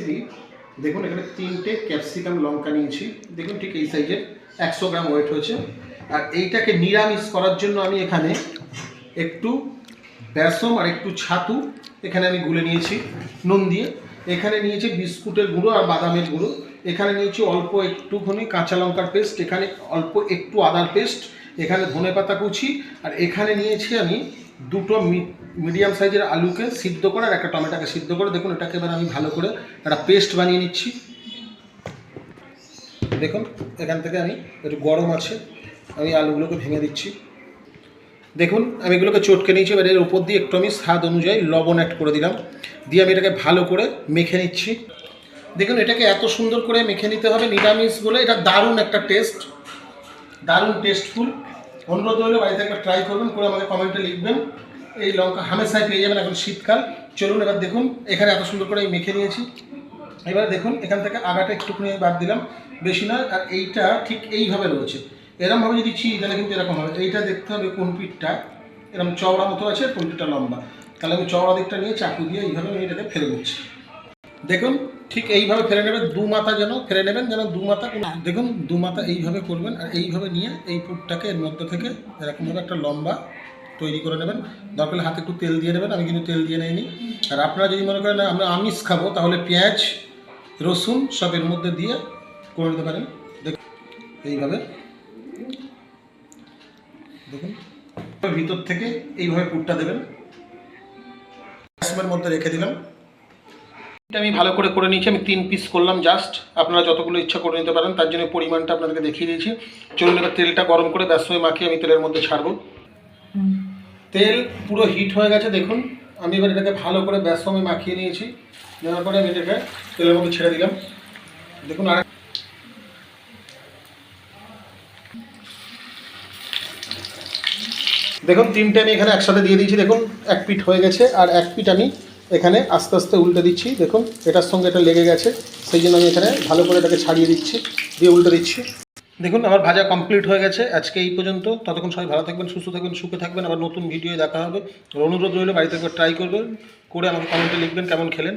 Recipe. দেখুন এখানে 3টে ক্যাপসিকাম লঙ্কা নিয়েছি, দেখুন ঠিক এই সাইজের, 100 গ্রাম ওয়েট হয়েছে। আর এইটাকে নিরামিষ করার জন্য আমি এখানে একটু বেসন আর একটু ছাতু এখানে আমি গুলে নিয়েছি নুন দিয়ে। এখানে নিয়েছি বিস্কুটের গুঁড়ো আর বাদামের গুঁড়ো। এখানে নিয়েছি অল্প একটুখানি কাঁচা লঙ্কার পেস্ট, এখানে অল্প একটু আদার পেস্ট, এখানে ধনেপাতা কুচি, আর এখানে নিয়েছি আমি দুটো মিডিয়াম সাইজের আলুকে সিদ্ধ করে আর একটা টমেটোকে সিদ্ধ করে। দেখুন এটাকে এবার আমি ভালো করে একটা পেস্ট বানিয়ে নিচ্ছি। দেখুন এখান থেকে আমি একটু গরম আছে, আমি আলুগুলোকে ভেঙে দিচ্ছি। দেখুন আমি এগুলোকে চটকে নিয়েছি। এবার এর উপর দিয়ে একটু আমি স্বাদ অনুযায়ী লবণ অ্যাড করে দিলাম, দিয়ে আমি এটাকে ভালো করে মেখে নিচ্ছি। দেখুন এটাকে এত সুন্দর করে মেখে নিতে হবে, নিরামিষ বলে এটা দারুণ একটা টেস্ট, দারুণ টেস্টফুল। অনুরোধ রইল বাড়িতে একবার ট্রাই করবেন, করে আমাকে কমেন্টে লিখবেন। এই লঙ্কা হামেশাই পেয়ে যাবেন, এখন শীতকাল। চলুন এবার দেখুন এখানে এত সুন্দর করে আমি মেখে নিয়েছি। এবার দেখুন এখান থেকে আগাটা একটুখানি বাদ দিলাম, বেশি নয়। আর এইটা ঠিক এইভাবে রয়েছে, এরমভাবে যদি ছিঁড়ি তাহলে কিন্তু এরকম হবে। এইটা দেখতে হবে কোন পিঠটা এরকম চওড়া মতো আছে, কোন পিঠটা লম্বা। তাহলে আমি চওড়া দিকটা নিয়ে চাকু দিয়ে এইভাবে আমি এটাকে ফেলে দিচ্ছি। দেখুন ঠিক এইভাবে ফেলে নেবেন, দু মাথা যেন ফেলে নেবেন, যেন দু মাথা, দেখুন দু মাথা এইভাবে করবেন। আর এইভাবে নিয়ে এই পুরটাকে এর মধ্যে থেকে এরকমভাবে একটা লম্বা তৈরি করে নেবেন। দরকার হাতে একটু তেল দিয়ে নেবেন, আমি কিন্তু তেল দিয়ে নিইনি। আর আপনারা যদি মনে করেন আমরা আমিষ খাবো, তাহলে পেঁয়াজ রসুন সব এর মধ্যে দিয়ে করে নিতে পারেন। দেখুন এইভাবে, দেখুন ভিতর থেকে এইভাবে পুরটা দেবেন, গ্যাসের মধ্যে রেখে দিলাম। আমি ভালো করে নিয়েছি, আমি 3 পিস করলাম জাস্ট। আপনারা যতগুলো ইচ্ছা করে নিতে পারেন, তার জন্য পরিমাণটা আপনাদেরকে দেখিয়ে দিয়েছি। চলুন এবার তেলটা গরম করে ব্যবসায় মাখিয়ে আমি তেলের মধ্যে ছাড়বো। তেল পুরো হিট হয়ে গেছে, দেখুন আমি এবার এটাকে ভালো করে বেসনে মাখিয়ে নিয়েছি। নেওয়ার পরে আমি এটাকে তেলের মধ্যে ছেড়ে দিলাম। দেখুন আর দেখুন 3টে আমি এখানে একসাথে দিয়ে দিয়েছি। দেখুন এক পিঠ হয়ে গেছে, আর এক পিঠ আমি এখানে আস্তে আস্তে উল্টে দিচ্ছি। দেখুন এটার সঙ্গে এটা লেগে গেছে, সেই জন্য আমি এখানে ভালো করে এটাকে ছাড়িয়ে দিচ্ছি, দিয়ে উল্টে দিচ্ছি। দেখুন আমার ভাজা কমপ্লিট হয়ে গেছে। আজকে এই পর্যন্ত, ততক্ষণ সবাই ভালো থাকবেন, সুস্থ থাকবেন, সুখে থাকবেন। আবার নতুন ভিডিও দেখা হবে। অনুরোধ রইল বাড়িতে একবার ট্রাই করবেন, করে আমাকে কমেন্টে লিখবেন কেমন খেলেন।